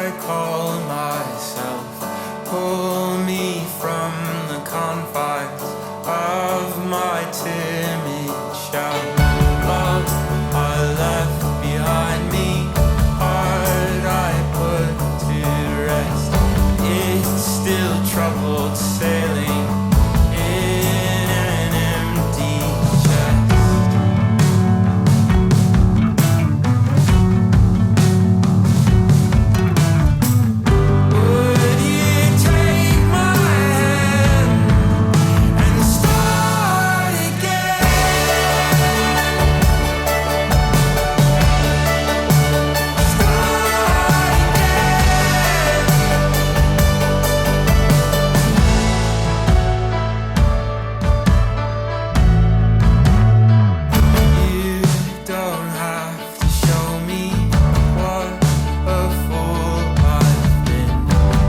I call myself. Pull me from the confines of my timid shell. Love I left behind me, heart I put to rest. It's still troubled sailing in an empty chest. Would you take my hand and start again? You don't have to show me what a fool I've been.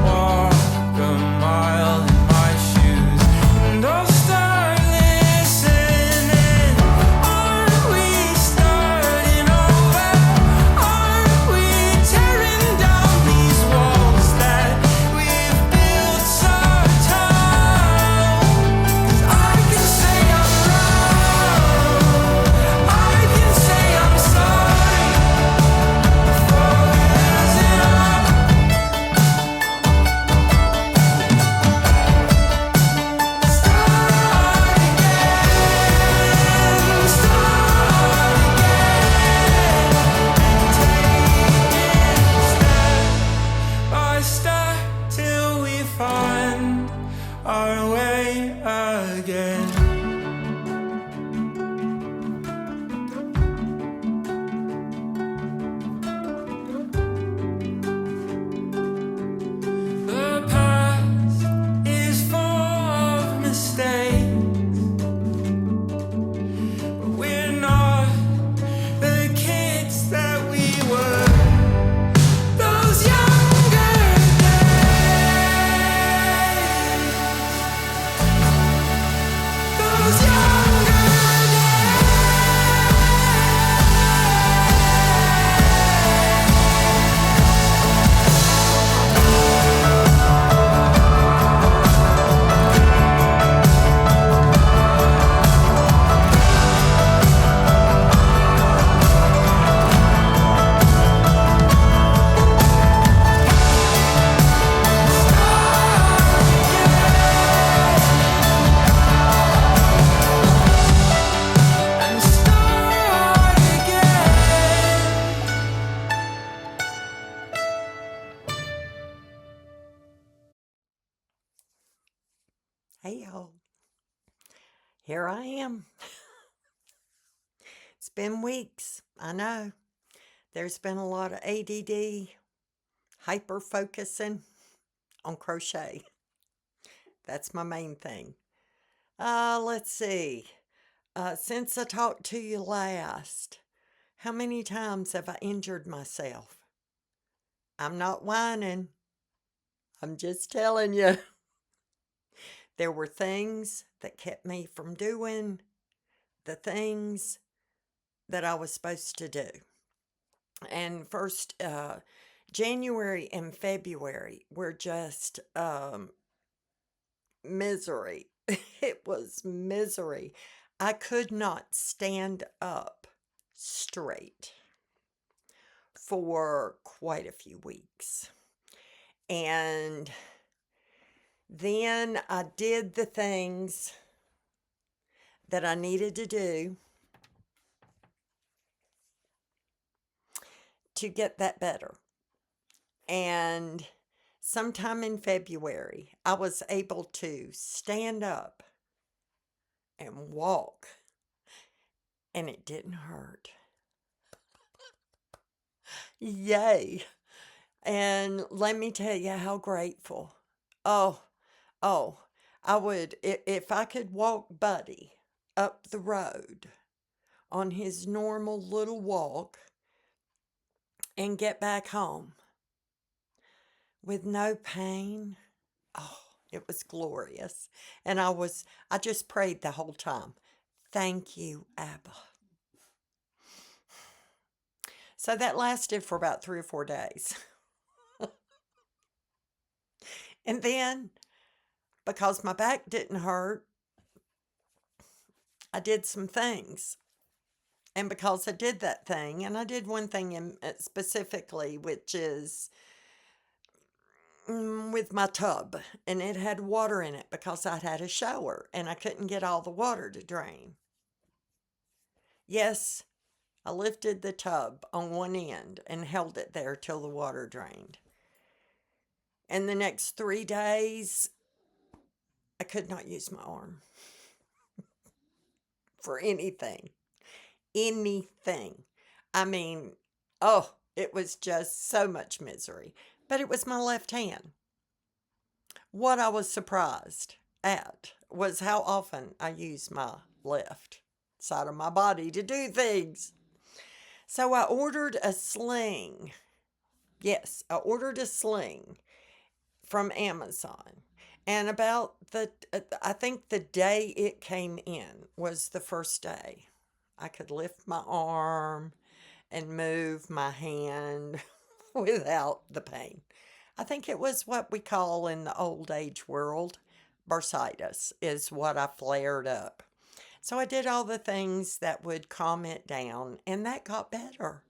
Walk a mile in my shoes and I'll start listening. Aren't we starting over? Aren't we tearing down these walls that we've built so tall? 'Cause I can say I'm wrong, I can say I'm sorry for losing all. Start again, start again, take it step by step till we find our way again. The past is full of mistakes, but we're not the kids that we were. Those younger days, those younger and start again. Hey y'all, here I am. It's been weeks, I know. There's been a lot of ADD, hyper focusing on crochet. That's my main thing. Let's see. Since I talked to you last, how many times have I injured myself? I'm not whining. I'm just telling you. There were things that kept me from doing the things that I was supposed to do. And first, January and February were just misery. It was misery. I could not stand up straight for quite a few weeks. And then I did the things that I needed to do to get that better. And sometime in February, I was able to stand up and walk, and it didn't hurt. Yay. And let me tell you how grateful. Oh, I would, if I could walk Buddy up the road on his normal little walk and get back home with no pain. Oh, it was glorious. And I just prayed the whole time. Thank you, Abba. So that lasted for about 3 or 4 days. And then, because my back didn't hurt, I did some things. And because I did that thing, and I did one thing specifically, which is with my tub, and it had water in it because I'd had a shower and I couldn't get all the water to drain. Yes, I lifted the tub on one end and held it there till the water drained. And the next 3 days, I could not use my arm for anything. Anything. I mean, oh, it was just so much misery. But it was my left hand. What I was surprised at was how often I use my left side of my body to do things. So I ordered a sling. Yes, I ordered a sling from Amazon. And I think the day it came in was the first day. I could lift my arm and move my hand without the pain. I think it was what we call in the old age world bursitis, is what I flared up. So I did all the things that would calm it down, and that got better.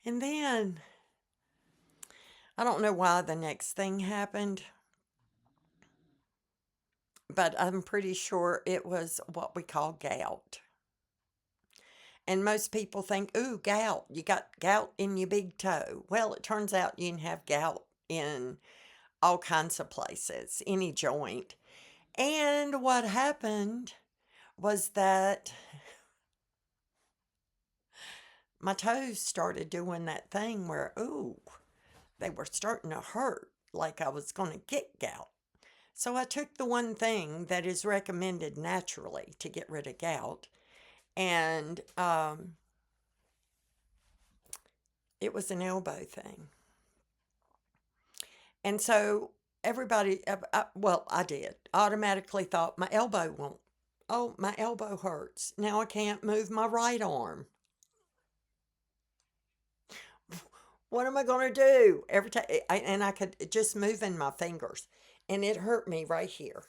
And then I don't know why the next thing happened, but I'm pretty sure it was what we call gout. And most people think, ooh, gout, you got gout in your big toe. Well, it turns out you can have gout in all kinds of places, any joint. And what happened was that my toes started doing that thing where, ooh, they were starting to hurt like I was going to get gout. So I took the one thing that is recommended naturally to get rid of gout, and it was an elbow thing. And so everybody, well, I did, automatically thought my elbow won't. Oh, my elbow hurts. Now I can't move my right arm. What am I going to do? Every time, and I could just move in my fingers, and it hurt me right here.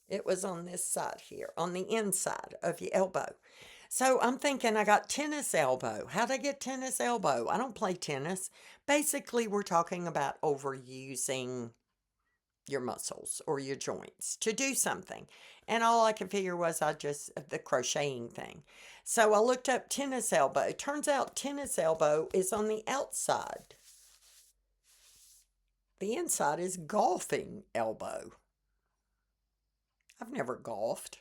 It was on this side here, on the inside of your elbow. So I'm thinking I got tennis elbow. How'd I get tennis elbow? I don't play tennis. Basically, we're talking about overusing your muscles or your joints to do something. And all I could figure was the crocheting thing. So I looked up tennis elbow. It turns out tennis elbow is on the outside. The inside is golfing elbow. I've never golfed,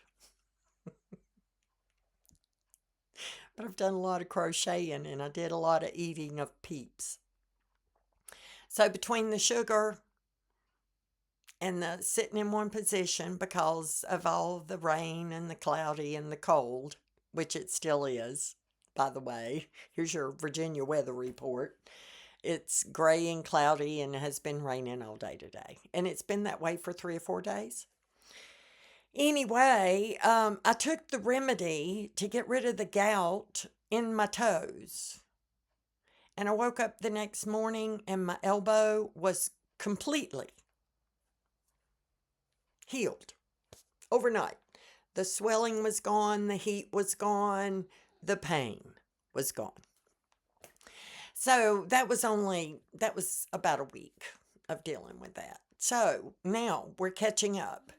but I've done a lot of crocheting and I did a lot of eating of peeps. So between the sugar and the sitting in one position because of all the rain and the cloudy and the cold, which it still is, by the way. Here's your Virginia weather report. It's gray and cloudy and has been raining all day today. And it's been that way for 3 or 4 days. Anyway, I took the remedy to get rid of the gout in my toes. And I woke up the next morning and my elbow was completely healed overnight. The swelling was gone, the heat was gone, the pain was gone. So that was about a week of dealing with that. So now we're catching up.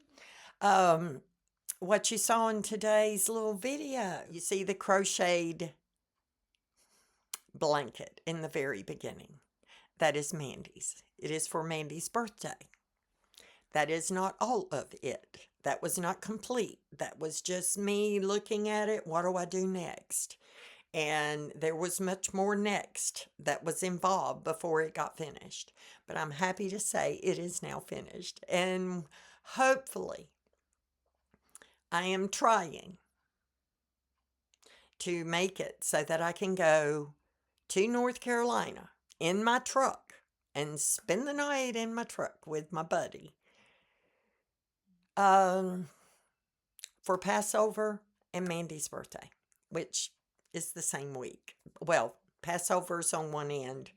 What you saw in today's little video, you see the crocheted blanket in the very beginning. That is Mandy's. It is for Mandy's birthday. That is not all of it. That was not complete. That was just me looking at it. What do I do next? And there was much more next that was involved before it got finished. But I'm happy to say it is now finished. And hopefully, I am trying to make it so that I can go to North Carolina in my truck and spend the night in my truck with my buddy for Passover and Mandy's birthday, which is the same week. Well, Passover's on one end,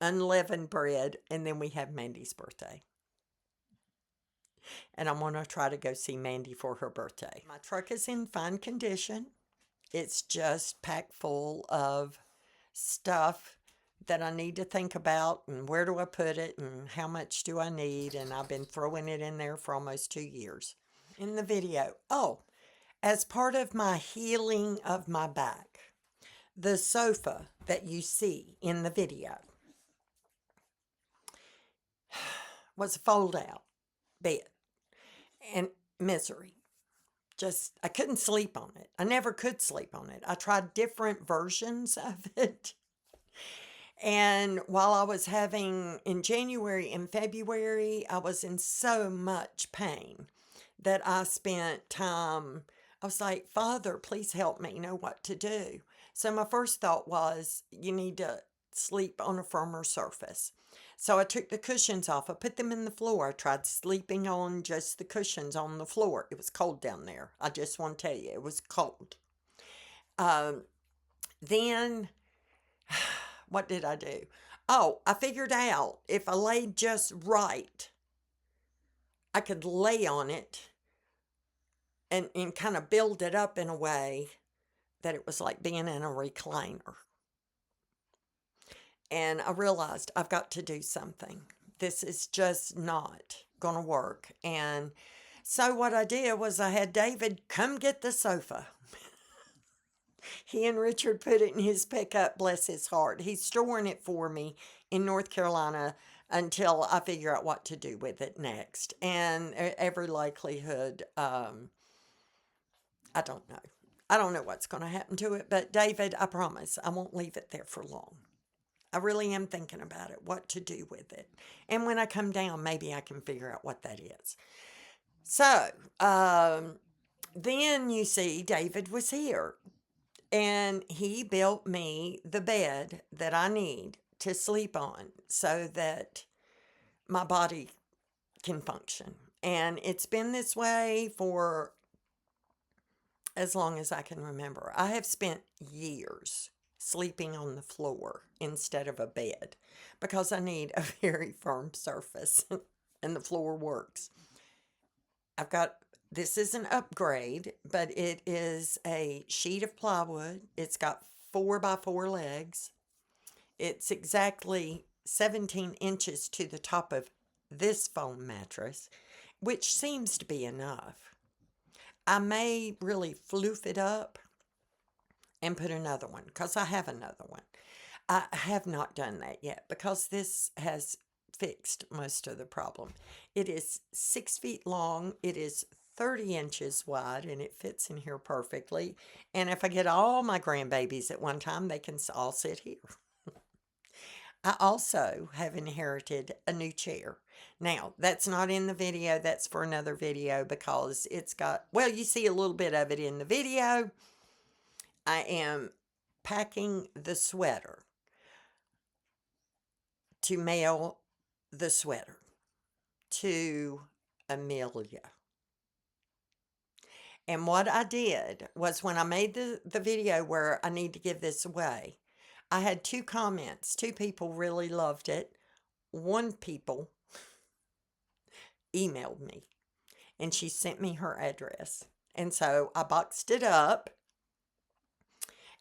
unleavened bread, and then we have Mandy's birthday. and I'm going to try to go see Mandy for her birthday. My truck is in fine condition. It's just packed full of stuff that I need to think about, and where do I put it, and how much do I need, and I've been throwing it in there for almost 2 years. In the video, as part of my healing of my back, the sofa that you see in the video was a fold-out bed, and misery. Just, I couldn't sleep on it. I never could sleep on it. I tried different versions of it. And while I was having, in January and February, I was in so much pain that I spent time, I was like, Father, please help me know what to do. So my first thought was, you need to sleep on a firmer surface. So I took the cushions off. I put them in the floor. I tried sleeping on just the cushions on the floor. It was cold down there. I just want to tell you, it was cold. Then what did I do? Oh, I figured out if I laid just right, I could lay on it and kind of build it up in a way that it was like being in a recliner. And I realized I've got to do something. This is just not going to work. And so what I did was I had David come get the sofa. He and Richard put it in his pickup, bless his heart. He's storing it for me in North Carolina until I figure out what to do with it next. And every likelihood, I don't know. I don't know what's going to happen to it, but David, I promise I won't leave it there for long. I really am thinking about it, what to do with it. And when I come down, maybe I can figure out what that is. So, then you see, David was here. And he built me the bed that I need to sleep on so that my body can function. And it's been this way for as long as I can remember. I have spent years sleeping on the floor instead of a bed because I need a very firm surface and the floor works. This is an upgrade, but it is a sheet of plywood. It's got 4x4 legs. It's exactly 17 inches to the top of this foam mattress, which seems to be enough. I may really floof it up and put another one because I have another one. I have not done that yet because this has fixed most of the problem. It is 6 feet long. It is 30 inches wide, and it fits in here perfectly. And if I get all my grandbabies at one time, they can all sit here. I also have inherited a new chair. Now, that's not in the video. That's for another video because it's got, well, you see a little bit of it in the video. I am packing the sweater to mail the sweater to Amelia. And what I did was when I made the video where I need to give this away, I had 2 comments. 2 people really loved it. 1 people emailed me and she sent me her address. And so I boxed it up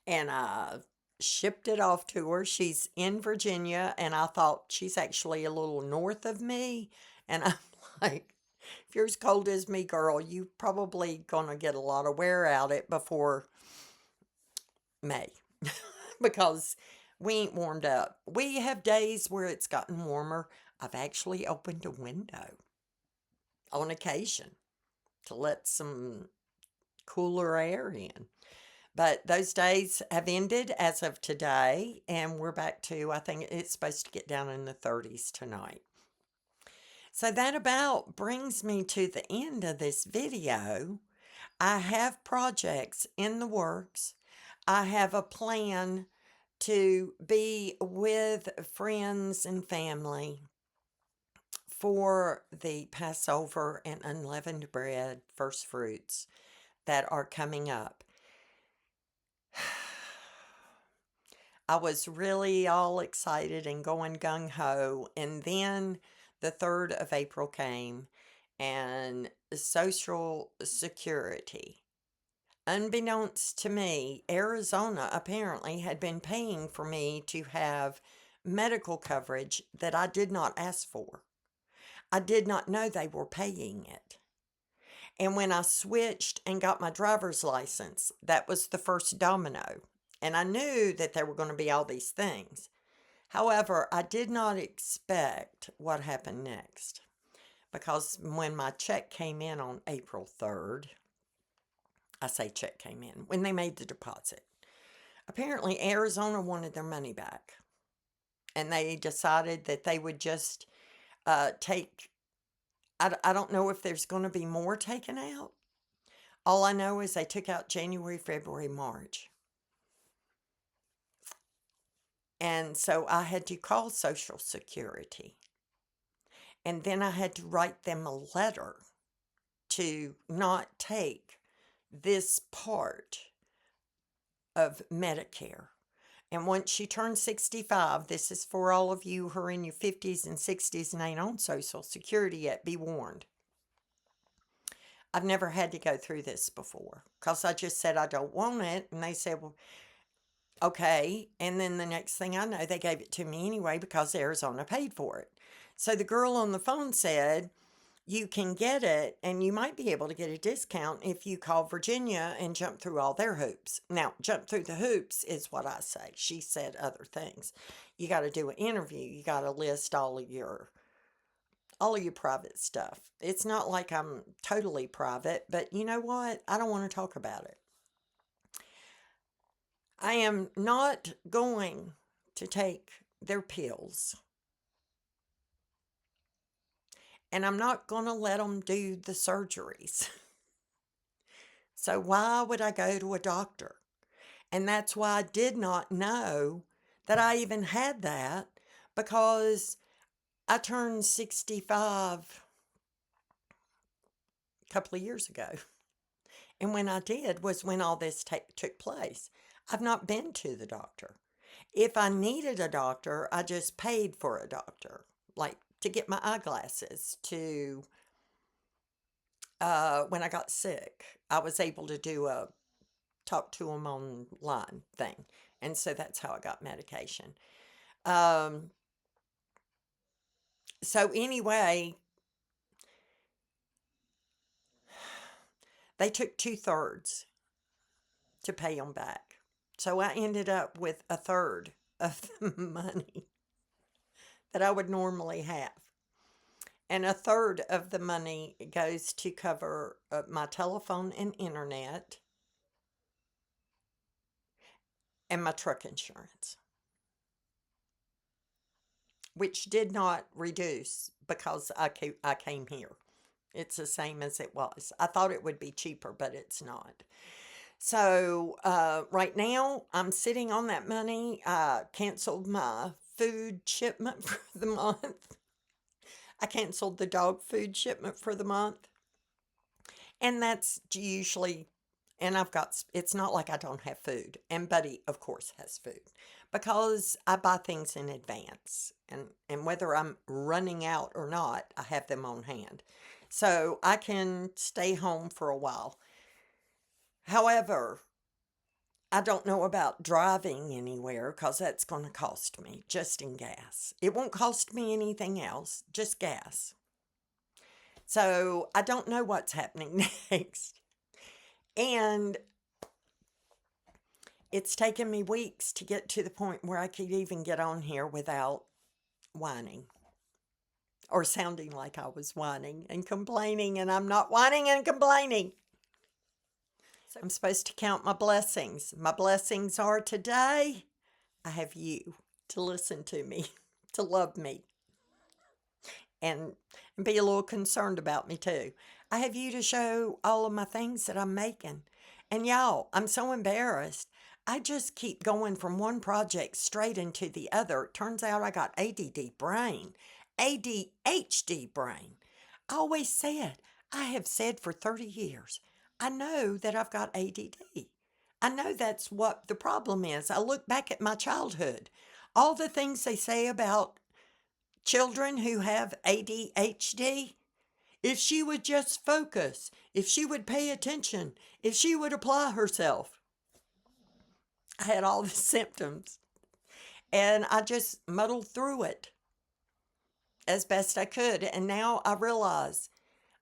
and I shipped it off to her. She's in Virginia, and I thought she's actually a little north of me. And I'm like, if you're as cold as me, girl, you probably gonna get a lot of wear out it before May because we ain't warmed up. We have days where it's gotten warmer. I've actually opened a window on occasion to let some cooler air in. But those days have ended as of today, and we're back to, I think it's supposed to get down in the 30s tonight. So that about brings me to the end of this video. I have projects in the works. I have a plan to be with friends and family for the Passover and unleavened bread first fruits that are coming up. I was really all excited and going gung-ho, and then the 3rd of April came, and Social Security. Unbeknownst to me, Arizona apparently had been paying for me to have medical coverage that I did not ask for. I did not know they were paying it. And when I switched and got my driver's license, that was the first domino. And I knew that there were going to be all these things. However, I did not expect what happened next because when my check came in on April 3rd, I say check came in, when they made the deposit, apparently Arizona wanted their money back. And they decided that they would just take, I don't know if there's going to be more taken out. All I know is they took out January, February, March. And so I had to call Social Security. And then I had to write them a letter to not take this part of Medicare. And once you turn 65, this is for all of you who are in your 50s and 60s and ain't on Social Security yet, be warned. I've never had to go through this before because I just said I don't want it. And they said, well, okay. And then the next thing I know, they gave it to me anyway because Arizona paid for it. So the girl on the phone said, you can get it and you might be able to get a discount if you call Virginia and jump through all their hoops. Now, jump through the hoops is what I say. She said other things. You got to do an interview. You got to list all of your private stuff. It's not like I'm totally private, but you know what? I don't want to talk about it. I am not going to take their pills. And I'm not going to let them do the surgeries. So why would I go to a doctor? And that's why I did not know that I even had that because I turned 65 a couple of years ago. And when I did was when all this took place. I've not been to the doctor. If I needed a doctor, I just paid for a doctor, like to get my eyeglasses, to when I got sick, I was able to do a talk to them online thing. And so that's how I got medication. So anyway, they took 2/3 to pay them back. So I ended up with 1/3 of the money that I would normally have. And 1/3 of the money goes to cover my telephone and internet and my truck insurance, which did not reduce because I came here. It's the same as it was. I thought it would be cheaper, but it's not. So right now, I'm sitting on that money. I canceled my food shipment for the month. I canceled the dog food shipment for the month. And that's usually, and it's not like I don't have food. And Buddy, of course, has food because I buy things in advance. And whether I'm running out or not, I have them on hand. So I can stay home for a while. However, I don't know about driving anywhere because that's going to cost me just in gas. It won't cost me anything else, just gas. So I don't know what's happening next. And it's taken me weeks to get to the point where I could even get on here without whining or sounding like I was whining and complaining, and I'm not whining and complaining. So I'm supposed to count my blessings. My blessings are today, I have you to listen to me, to love me, and be a little concerned about me too. I have you to show all of my things that I'm making. And y'all, I'm so embarrassed. I just keep going from one project straight into the other. It turns out I got ADD brain, ADHD brain. I always said, I have said for 30 years, I know that I've got ADD. I know that's what the problem is. I look back at my childhood. All the things they say about children who have ADHD If she would just focus, if she would pay attention, if she would apply herself. I had all the symptoms and I just muddled through it as best I could. And now I realize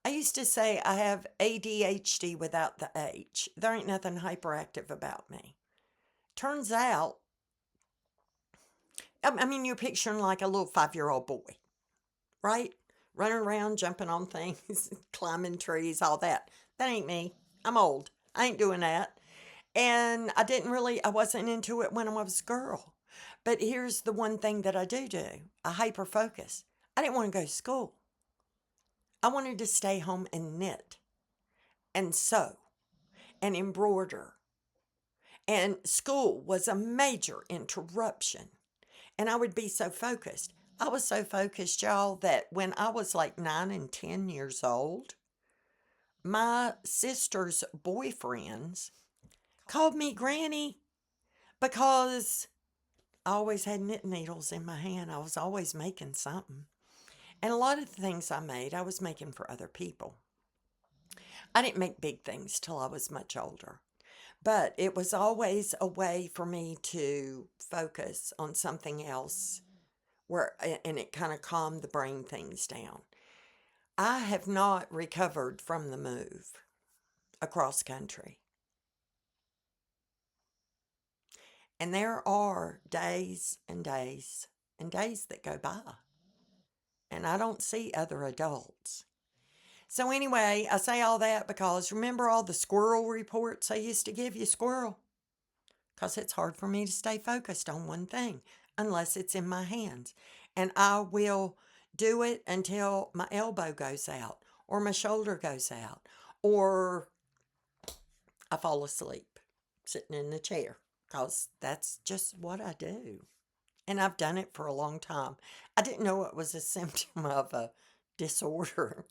I used to say I have ADHD without the H. There ain't nothing hyperactive about me. Turns out, I mean, you're picturing like a little 5-year-old boy, right? Running around, jumping on things, climbing trees, all that. That ain't me. I'm old. I ain't doing that. And I wasn't into it when I was a girl. But here's the one thing that I do I hyper focus. I didn't want to go to school. I wanted to stay home and knit and sew and embroider. And school was a major interruption. And I would be so focused. I was so focused, y'all, that when I was like 9 and 10 years old, my sister's boyfriends called me Granny because I always had knit needles in my hand. I was always making something. And a lot of the things I made, I was making for other people. I didn't make big things till I was much older. But it was always a way for me to focus on something else and it kind of calmed the brain things down. I have not recovered from the move across country. And there are days and days and days that go by. And I don't see other adults. So anyway, I say all that because remember all the squirrel reports I used to give you, squirrel? Because it's hard for me to stay focused on one thing unless it's in my hands. And I will do it until my elbow goes out or my shoulder goes out or I fall asleep sitting in the chair because that's just what I do. And I've done it for a long time. I didn't know it was a symptom of a disorder.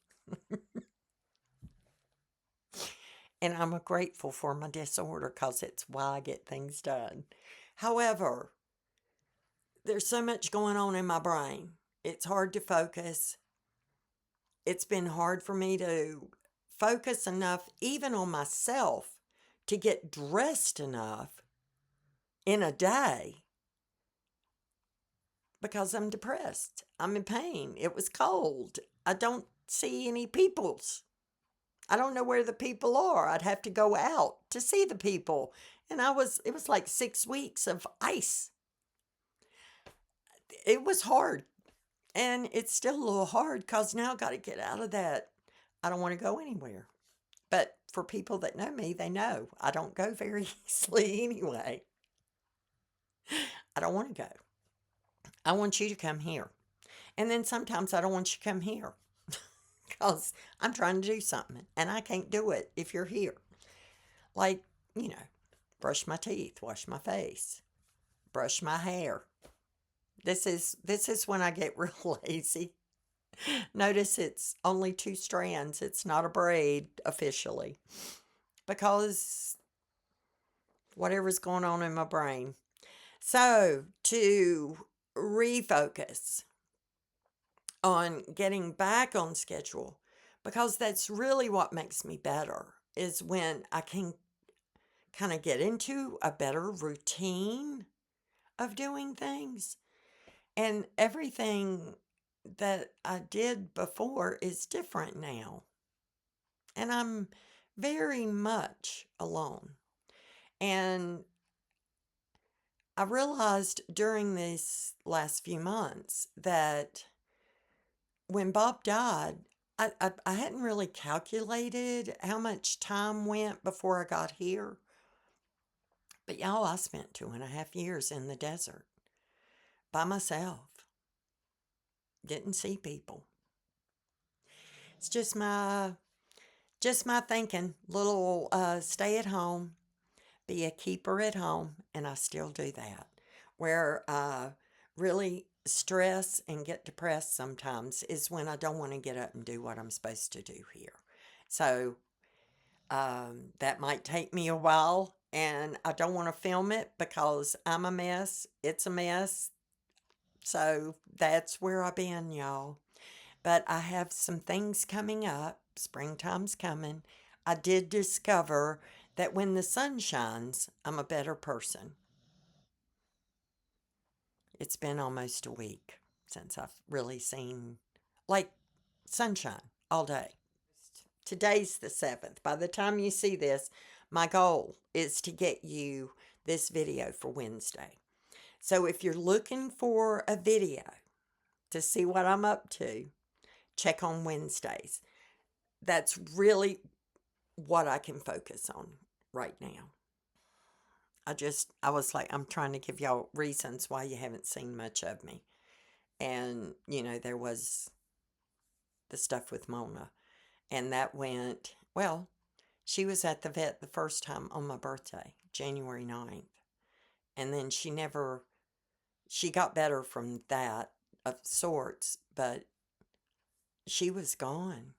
And I'm grateful for my disorder because it's why I get things done. However, there's so much going on in my brain. It's hard to focus. It's been hard for me to focus enough, even on myself, to get dressed enough in a day because I'm depressed. I'm in pain. It was cold. I don't see any peoples. I don't know where the people are. I'd have to go out to see the people. And it was like 6 weeks of ice. It was hard. And it's still a little hard because now I got to get out of that. I don't want to go anywhere. But for people that know me, they know I don't go very easily anyway. I don't want to go. I want you to come here. And then sometimes I don't want you to come here because I'm trying to do something and I can't do it if you're here. Like, you know, brush my teeth, wash my face, brush my hair. This is when I get real lazy. Notice it's only 2 strands. It's not a braid officially because whatever's going on in my brain. So, to refocus on getting back on schedule, because that's really what makes me better, is when I can kind of get into a better routine of doing things. And everything that I did before is different now. And I'm very much alone. And I realized during these last few months that when Bob died, I hadn't really calculated how much time went before I got here. But y'all, I spent 2.5 years in the desert by myself. Didn't see people. It's just my thinking. Little stay at home, be a keeper at home, and I still do that. Where I really stress and get depressed sometimes is when I don't want to get up and do what I'm supposed to do here. So that might take me a while, and I don't want to film it because I'm a mess. It's a mess. So that's where I've been, y'all. But I have some things coming up. Springtime's coming. I did discover that when the sun shines, I'm a better person. It's been almost a week since I've really seen like sunshine all day. Today's the 7th. By the time you see this, my goal is to get you this video for Wednesday. So if you're looking for a video to see what I'm up to, check on Wednesdays. That's really what I can focus on right now. I was like, I'm trying to give y'all reasons why you haven't seen much of me. And, there was the stuff with Mona. And that went, well, she was at the vet the first time on my birthday, January 9th. And then she got better from that of sorts, but she was gone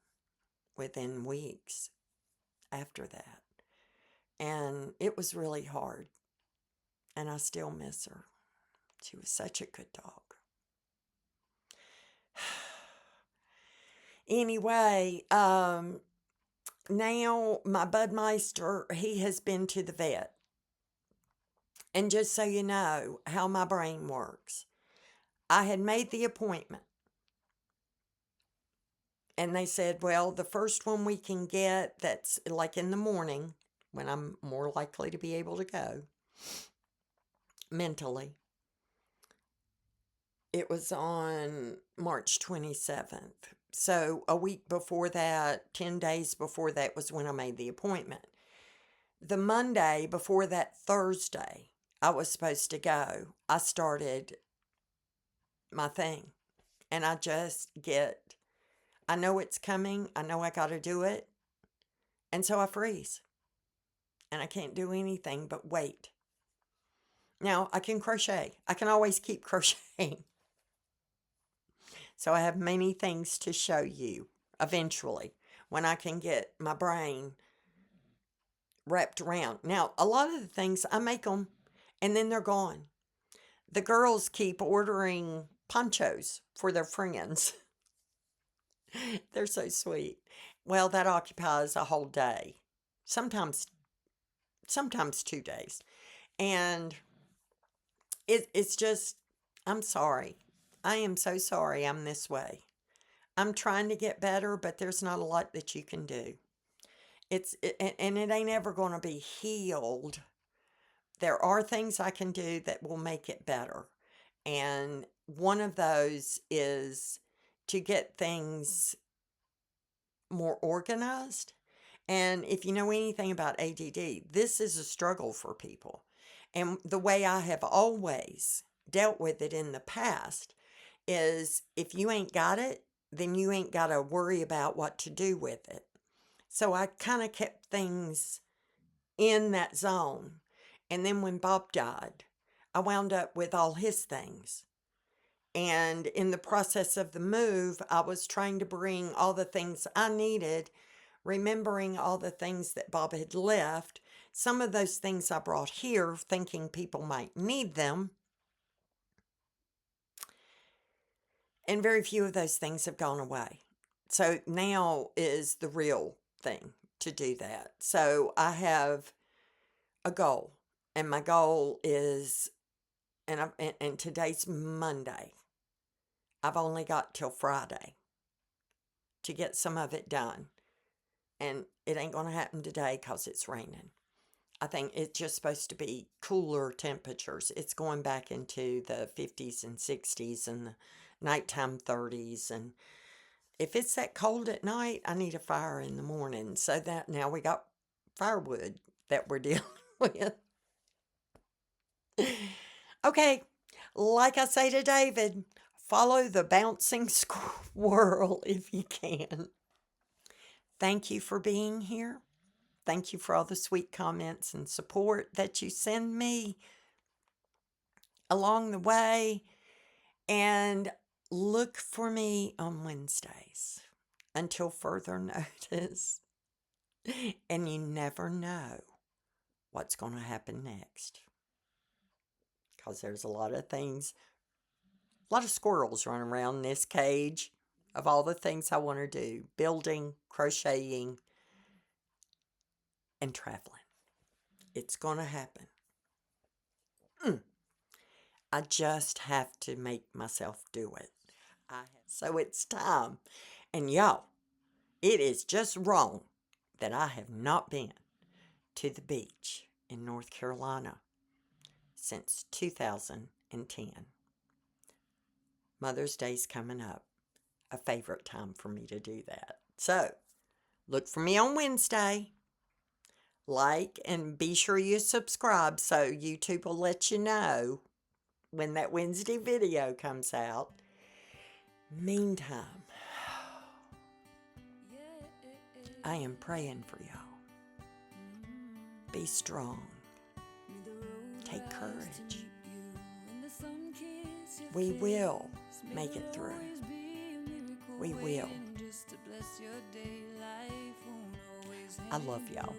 within weeks after that. And it was really hard. And I still miss her. She was such a good dog. Anyway, now my Budmeister, he has been to the vet. And just so you know how my brain works, I had made the appointment. And they said, well, the first one we can get that's like in the morning when I'm more likely to be able to go mentally. It was on March 27th. So a week before that, 10 days before that was when I made the appointment. The Monday before that Thursday I was supposed to go, I started my thing. And I know it's coming. I know I got to do it. And so I freeze. And I can't do anything but wait. Now, I can crochet. I can always keep crocheting. So I have many things to show you eventually when I can get my brain wrapped around. Now, a lot of the things I make them and then they're gone. The girls keep ordering ponchos for their friends. They're so sweet. Well, that occupies a whole day. Sometimes 2 days. And it's just, I'm sorry. I am so sorry I'm this way. I'm trying to get better, but there's not a lot that you can do. And it ain't ever going to be healed. There are things I can do that will make it better. And one of those is to get things more organized. And if you know anything about ADD, this is a struggle for people. And the way I have always dealt with it in the past is if you ain't got it, then you ain't got to worry about what to do with it. So I kind of kept things in that zone. And then when Bob died, I wound up with all his things. And in the process of the move, I was trying to bring all the things I needed, remembering all the things that Bob had left. Some of those things I brought here thinking people might need them. And very few of those things have gone away. So now is the real thing to do that. So I have a goal. And my goal is, and today's Monday. I've only got till Friday to get some of it done. And it ain't going to happen today because it's raining. I think it's just supposed to be cooler temperatures. It's going back into the 50s and 60s and the nighttime 30s. And if it's that cold at night, I need a fire in the morning. So that now we got firewood that we're dealing with. Okay, like I say to David, follow the bouncing squirrel if you can. Thank you for being here. Thank you for all the sweet comments and support that you send me along the way. And look for me on Wednesdays until further notice. And you never know what's going to happen next. Because there's a lot of things, a lot of squirrels running around this cage. of all the things I want to do: building, crocheting, and traveling. It's going to happen. I just have to make myself do it. So it's time. And y'all, it is just wrong that I have not been to the beach in North Carolina since 2010. Mother's Day's coming up. A favorite time for me to do that. So, look for me on Wednesday. Like and be sure you subscribe so YouTube will let you know when that Wednesday video comes out. Meantime, I am praying for y'all. Be strong. Take courage. We will make it through. We will. I love y'all.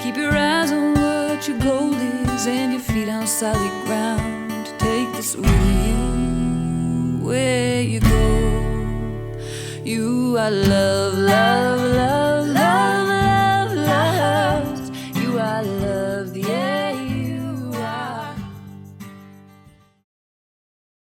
Keep your eyes on what your goal is and your feet on solid ground. Take this with you where you go. You are love, love,